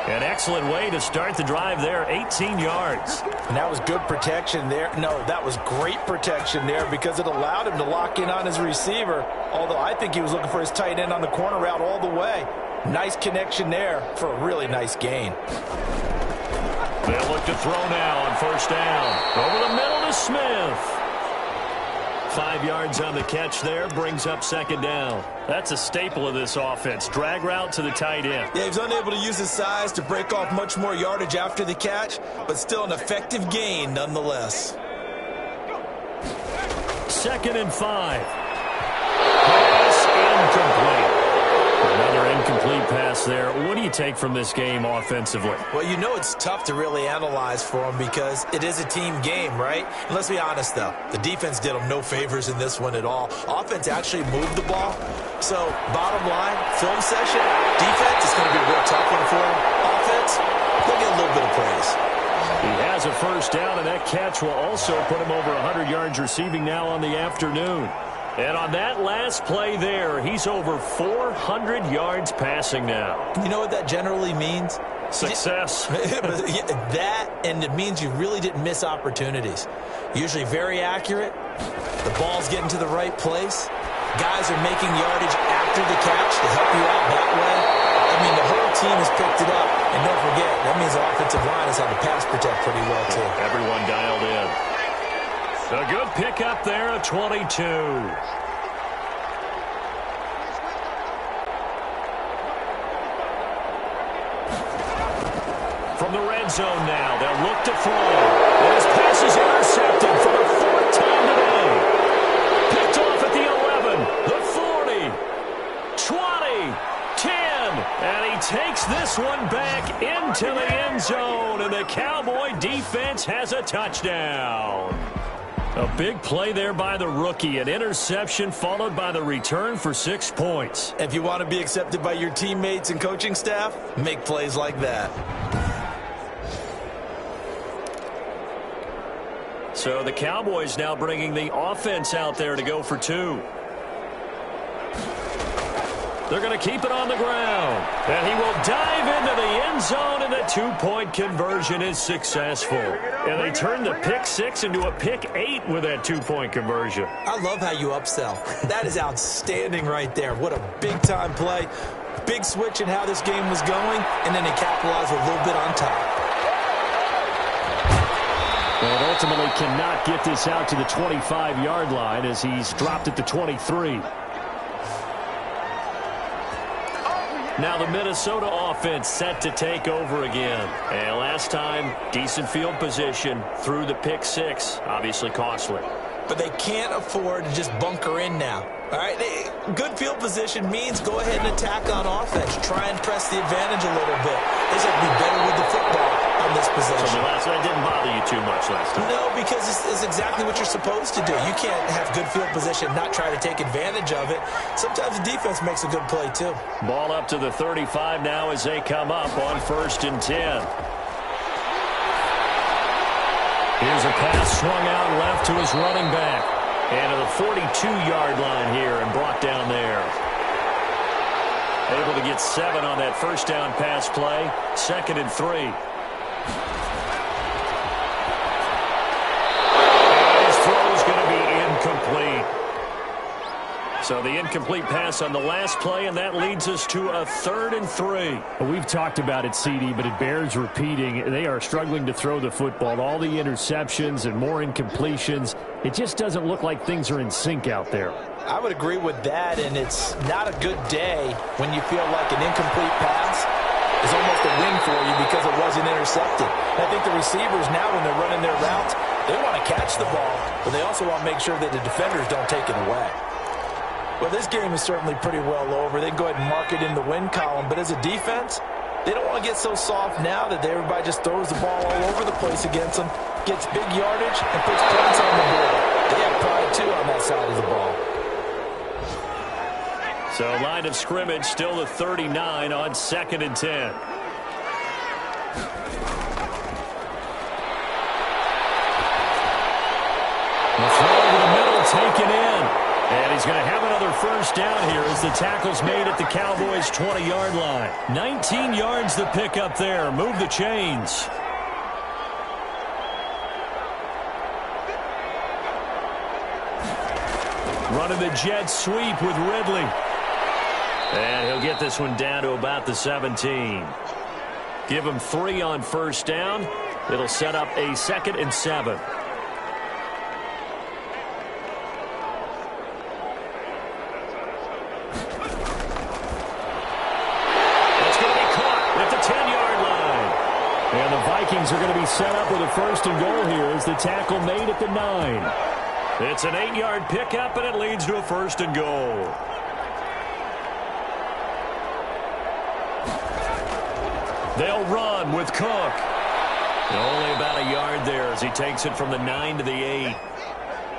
An excellent way to start the drive there, 18 yards. And that was good protection there. No, that was great protection there because it allowed him to lock in on his receiver, although I think he was looking for his tight end on the corner route all the way. Nice connection there for a really nice gain. They'll look to throw now on first down. Over the middle to Smith. 5 yards on the catch there, brings up second down. That's a staple of this offense. Drag route to the tight end. Yeah, he's unable to use his size to break off much more yardage after the catch, but still an effective gain nonetheless. 2nd and 5. Pass incomplete. Another incomplete pass there. What do you take from this game offensively? Well, you know it's tough to really analyze for him because it is a team game, right? And let's be honest, though. The defense did them no favors in this one at all. Offense actually moved the ball. So, bottom line, film session, defense is going to be a real tough one for him. Offense, they'll get a little bit of praise. He has a first down, and that catch will also put him over 100 yards receiving now on the afternoon. And on that last play there, he's over 400 yards passing now. You know what that generally means? Success. That, and it means you really didn't miss opportunities. Usually very accurate. The ball's getting to the right place. Guys are making yardage after the catch to help you out that way. I mean, the whole team has picked it up. And don't forget, that means the offensive line has had to pass protect pretty well, too. Everyone dialed in. A good pickup there at 22. From the red zone now, they'll look to throw. And his pass is intercepted for the 4th time today. Picked off at the 11, the 40, 20, 10. And he takes this one back into the end zone. And the Cowboy defense has a touchdown. A big play there by the rookie. An interception followed by the return for 6 points. If you want to be accepted by your teammates and coaching staff, make plays like that. So the Cowboys now bringing the offense out there to go for 2. They're going to keep it on the ground. And he will dive into the end zone, and the 2-point conversion is successful. And they turn the pick 6 into a pick 8 with that 2-point conversion. I love how you upsell. That is outstanding right there. What a big-time play. Big switch in how this game was going, and then they capitalized a little bit on top. Well, it ultimately cannot get this out to the 25-yard line as he's dropped at the 23. Now the Minnesota offense set to take over again. And last time, decent field position through the pick 6. Obviously costly. But they can't afford to just bunker in now. All right, good field position means go ahead and attack on offense. Try and press the advantage a little bit. They just have to be better with the football on this possession. So that didn't bother you too much last time? No, because it's exactly what you're supposed to do. You can't have good field position, not try to take advantage of it. Sometimes the defense makes a good play, too. Ball up to the 35 now as they come up on 1st and 10. Here's a pass swung out left to his running back. And to the 42-yard line here and brought down there. Able to get 7 on that first down pass play. 2nd and 3. His throw is going to be incomplete. So the incomplete pass on the last play, and that leads us to a 3rd and 3. Well, we've talked about it, CD, but it bears repeating. They are struggling to throw the football. All the interceptions and more incompletions. It just doesn't look like things are in sync out there. I would agree with that, and it's not a good day when you feel like an incomplete pass is almost a win for you because it wasn't intercepted. And I think the receivers now, when they're running their routes, they want to catch the ball, but they also want to make sure that the defenders don't take it away. Well, this game is certainly pretty well over. They can go ahead and mark it in the win column. But as a defense, they don't want to get so soft now that everybody just throws the ball all over the place against them, gets big yardage, and puts points on the board. They have pride, too, on that side of the ball. So line of scrimmage still the 39 on 2nd and 10. The throw over the middle taken in. And he's going to have another first down here as the tackle's made at the Cowboys' 20-yard line. 19 yards the pickup there. Move the chains. Running the jet sweep with Ridley. And he'll get this one down to about the 17. Give him 3 on first down. It'll set up a 2nd and 7. And the Vikings are going to be set up with a 1st and goal here as the tackle made at the 9. It's an 8-yard pickup, and it leads to a 1st and goal. They'll run with Cook. Only about a yard there as he takes it from the 9 to the 8.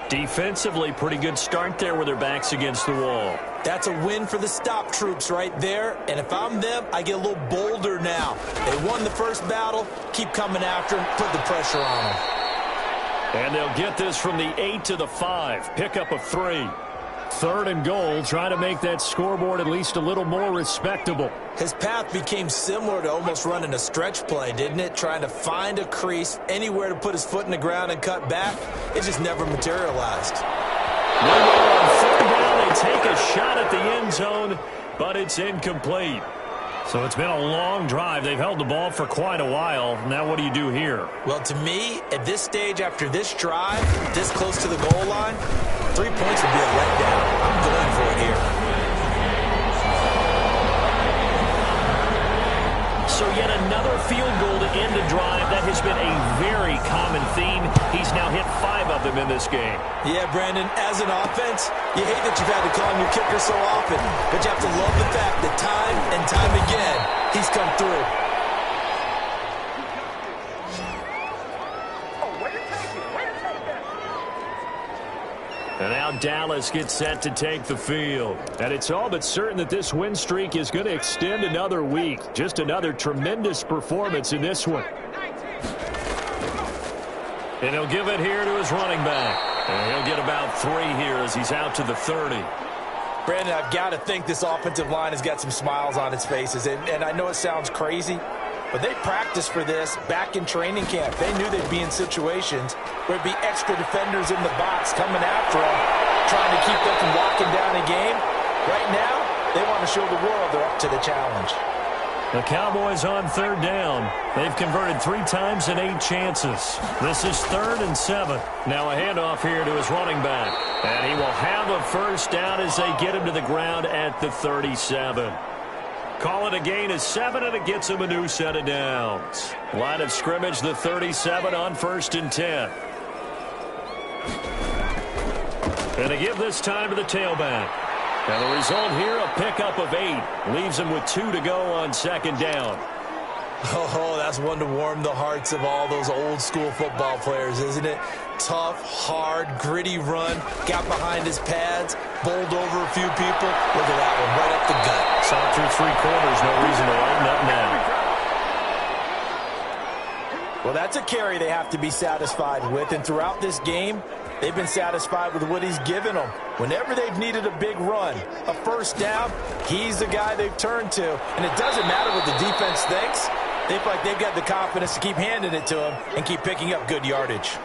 Defensively, pretty good start there with their backs against the wall. That's a win for the stop troops right there. And if I'm them, I get a little bolder now. They won the first battle. Keep coming after them. Put the pressure on them. And they'll get this from the 8 to the 5. Pickup of 3. 3rd and goal. Try to make that scoreboard at least a little more respectable. His path became similar to almost running a stretch play, didn't it? Trying to find a crease, anywhere to put his foot in the ground and cut back. It just never materialized. On 3rd down, they take a shot at the end zone, but it's incomplete. So it's been a long drive. They've held the ball for quite a while. Now what do you do here? Well, to me, at this stage, after this drive, this close to the goal line, 3 points would be a letdown. I'm going for it here. So yet another field goal to end a drive. That has been a very common theme. He's now hit 5 of them in this game. Yeah, Brandon, as an offense, you hate that you've had to call on your kicker so often, but you have to love the fact that time and time again, he's come through. And now Dallas gets set to take the field. And it's all but certain that this win streak is going to extend another week. Just another tremendous performance in this one. And he'll give it here to his running back. And he'll get about 3 here as he's out to the 30. Brandon, I've got to think this offensive line has got some smiles on its faces. And I know it sounds crazy, but they practiced for this back in training camp. They knew they'd be in situations where there'd be extra defenders in the box coming after them, trying to keep them from locking down a game. Right now, they want to show the world they're up to the challenge. The Cowboys on 3rd down. They've converted 3 times in 8 chances. This is 3rd and 7. Now a handoff here to his running back. And he will have a first down as they get him to the ground at the 37. Call it a gain of 7, and it gets him a new set of downs. Line of scrimmage, the 37 on 1st and 10. And to give this time to the tailback. And the result here, a pickup of 8. Leaves him with 2 to go on 2nd down. Oh, that's one to warm the hearts of all those old school football players, isn't it? Tough, hard, gritty run. Got behind his pads, bowled over a few people. Look at that one, right up the gut. Saw through 3 quarters, no reason to lighten up now. Well, that's a carry they have to be satisfied with, and throughout this game, they've been satisfied with what he's given them. Whenever they've needed a big run, a first down, he's the guy they've turned to. And it doesn't matter what the defense thinks. They feel like they've got the confidence to keep handing it to him and keep picking up good yardage.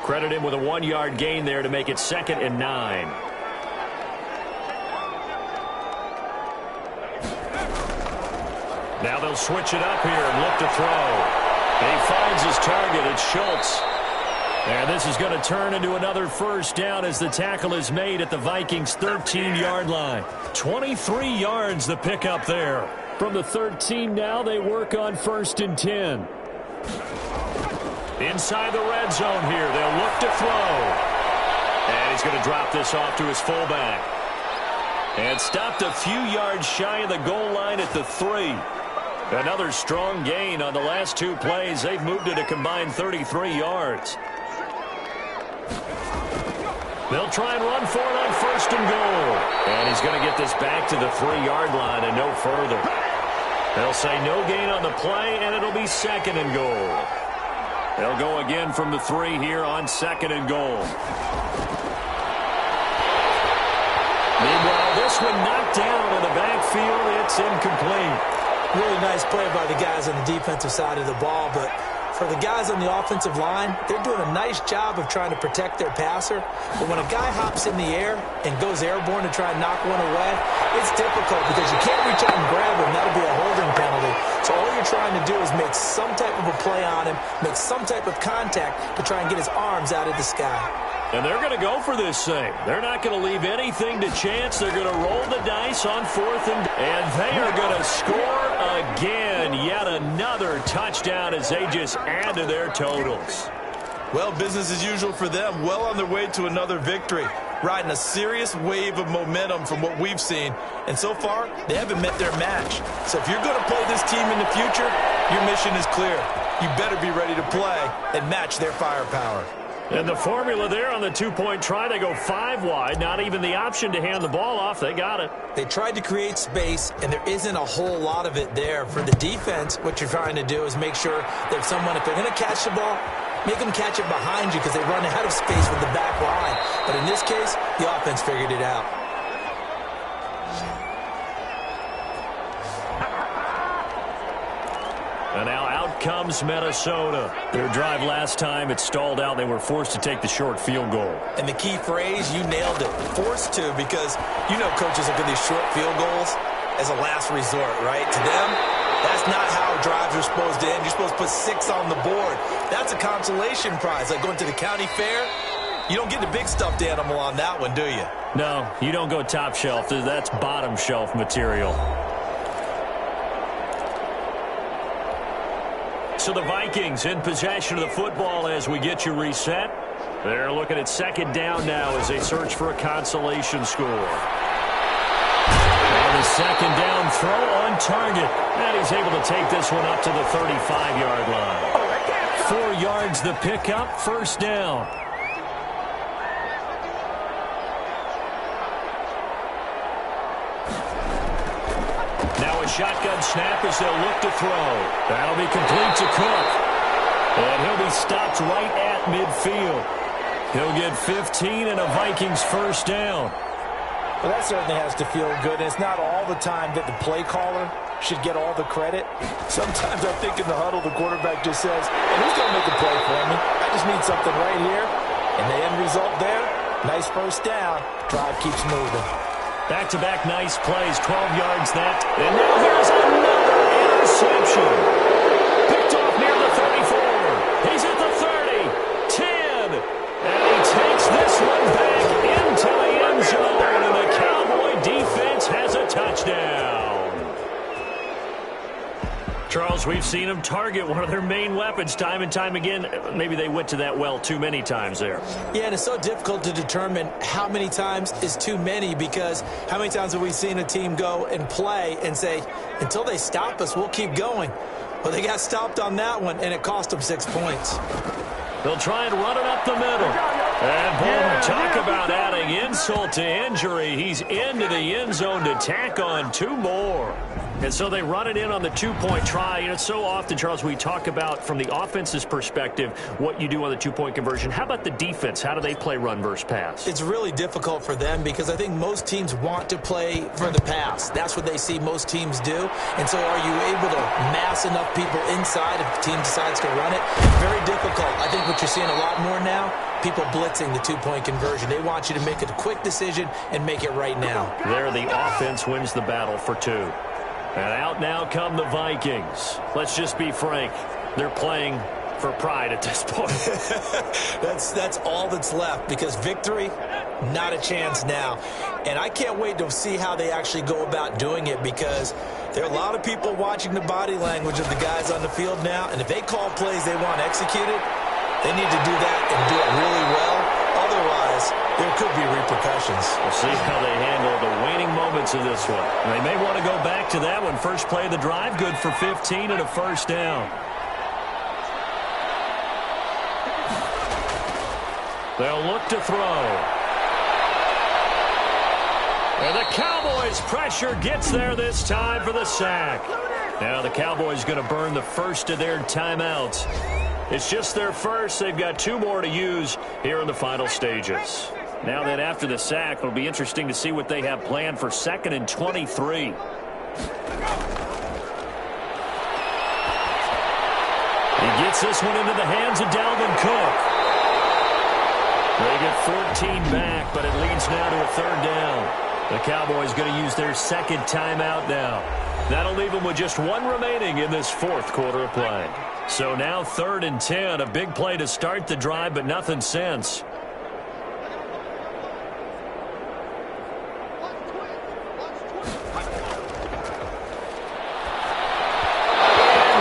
Credit him with a 1-yard gain there to make it 2nd and 9. Now they'll switch it up here and look to throw. He finds his target. It's Schultz. And this is going to turn into another first down as the tackle is made at the Vikings' 13-yard line. 23 yards the pickup there. From the 13 now, they work on 1st and 10. Inside the red zone here. They'll look to throw. And he's going to drop this off to his fullback. And stopped a few yards shy of the goal line at the 3. Another strong gain on the last 2 plays. They've moved it a combined 33 yards. They'll try and run for it on 1st and goal. And he's going to get this back to the 3-yard line and no further. They'll say no gain on the play, and it'll be 2nd and goal. They'll go again from the 3 here on 2nd and goal. Meanwhile, this one knocked down in the backfield. It's incomplete. Really nice play by the guys on the defensive side of the ball, but for the guys on the offensive line, they're doing a nice job of trying to protect their passer. But when a guy hops in the air and goes airborne to try and knock one away, it's difficult because you can't reach out and grab him. That'll be a holding penalty. So all you're trying to do is make some type of a play on him, make some type of contact to try and get his arms out of the sky. And they're going to go for this thing. They're not going to leave anything to chance. They're going to roll the dice on 4th and they are going to score again. Yet another touchdown as they just add to their totals. Well, business as usual for them. Well on their way to another victory. Riding a serious wave of momentum from what we've seen. And so far, they haven't met their match. So if you're going to play this team in the future, your mission is clear. You better be ready to play and match their firepower. And the formula there on the 2-point try, they go 5 wide. Not even the option to hand the ball off. They got it. They tried to create space, and there isn't a whole lot of it there. For the defense, what you're trying to do is make sure that if they're going to catch the ball, make them catch it behind you because they run out of space with the back line. But in this case, the offense figured it out. And now out comes Minnesota. Their drive last time, it stalled out. They were forced to take the short field goal. And the key phrase, you nailed it, forced to, because you know coaches look at these short field goals as a last resort, right? To them, that's not how drives are supposed to end. You're supposed to put 6 on the board. That's a consolation prize, like going to the county fair. You don't get the big stuffed animal on that one, do you? No, you don't go top shelf. That's bottom shelf material. So the Vikings in possession of the football as we get you reset. They're looking at 2nd down now as they search for a consolation score. And the 2nd down throw on target. And he's able to take this one up to the 35-yard line. 4 yards the pickup, 1st down. Now a shotgun snap as they'll look to throw. That'll be complete to Cook. And he'll be stopped right at midfield. He'll get 15 and a Vikings 1st down. Well, that certainly has to feel good. And it's not all the time that the play caller should get all the credit. Sometimes I think in the huddle, the quarterback just says, hey, who's going to make a play for me? I just need something right here. And the end result there, nice 1st down. Drive keeps moving. Back-to-back nice plays, 12 yards that. And now here's another interception. Picked off near the 34. He's at the 30, 10. And he takes this one back into the end zone. And the Cowboy defense has a touchdown. Charles, we've seen them target one of their main weapons time and time again. Maybe they went to that well too many times there. Yeah, and it's so difficult to determine how many times is too many, because how many times have we seen a team go and play and say, until they stop us, we'll keep going. Well, they got stopped on that one, and it cost them 6 points. They'll try and run it up the middle. And boy, talk about adding insult to injury. He's into the end zone to tack on 2 more. And so they run it in on the two-point try. You know, so often, Charles, we talk about from the offense's perspective what you do on the two-point conversion. How about the defense? How do they play run versus pass? It's really difficult for them because I think most teams want to play for the pass. That's what they see most teams do. And so are you able to mass enough people inside if the team decides to run it? Very difficult. I think what you're seeing a lot more now, people blitzing the two-point conversion. They want you to make a quick decision and make it right now. There, the offense wins the battle for two. And out now come the Vikings. Let's just be frank. They're playing for pride at this point. That's all that's left because victory, not a chance now. And I can't wait to see how they actually go about doing it because there are a lot of people watching the body language of the guys on the field now. And if they call plays they want executed, they need to do that and do it really well. Otherwise, there could be repercussions. We'll see how they handle the waning moments of this one. And they may want to go back to that one. First play of the drive, good for 15 and a first down. They'll look to throw. And the Cowboys' pressure gets there this time for the sack. Now the Cowboys going to burn the first of their timeouts. It's just their first. They've got two more to use here in the final stages. Now that after the sack, it'll be interesting to see what they have planned for 2nd and 23. He gets this one into the hands of Dalvin Cook. They get 14 back, but it leads now to a third down. The Cowboys going to use their second timeout now. That'll leave them with just one remaining in this fourth quarter of play. So now 3rd and 10, a big play to start the drive, but nothing since.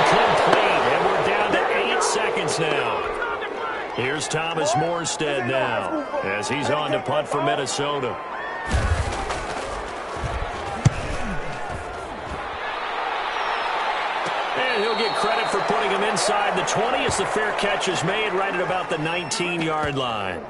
Incomplete, and we're down to 8 seconds now. Here's Thomas Morstead now as he's on to punt for Minnesota. And he'll get credit for putting him inside the 20 as the fair catch is made right at about the 19-yard line.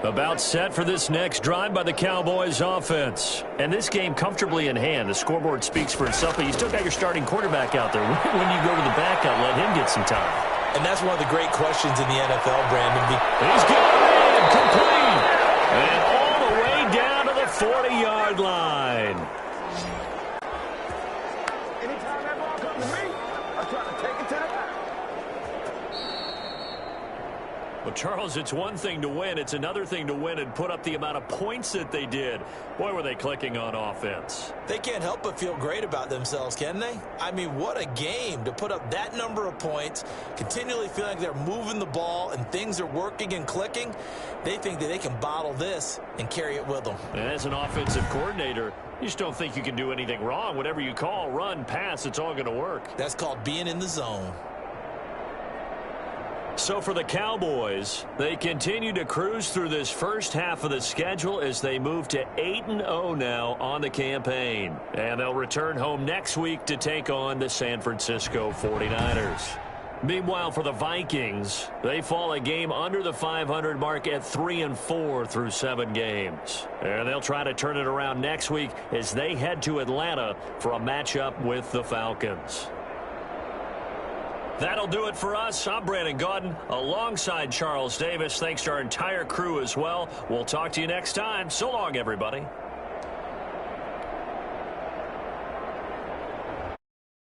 About set for this next drive by the Cowboys offense. And this game comfortably in hand. The scoreboard speaks for itself, but you still got your starting quarterback out there. When you go to the backup, let him get some time. And that's one of the great questions in the NFL, Brandon. He's got it, complete. And all the way down to the 40-yard line. Anytime that ball comes to me, I try to take it to the back. Well, Charles, it's one thing to win. It's another thing to win and put up the amount of points that they did. Boy, were they clicking on offense. They can't help but feel great about themselves, can they? I mean, what a game to put up that number of points, continually feeling like they're moving the ball and things are working and clicking. They think that they can bottle this and carry it with them. And as an offensive coordinator, you just don't think you can do anything wrong. Whatever you call, run, pass, it's all going to work. That's called being in the zone. So for the Cowboys, they continue to cruise through this first half of the schedule as they move to 8-0 now on the campaign. And they'll return home next week to take on the San Francisco 49ers. Meanwhile, for the Vikings, they fall a game under the 500 mark at 3-4 through 7 games. And they'll try to turn it around next week as they head to Atlanta for a matchup with the Falcons. That'll do it for us. I'm Brandon Gaudin alongside Charles Davis. Thanks to our entire crew as well. We'll talk to you next time. So long, everybody.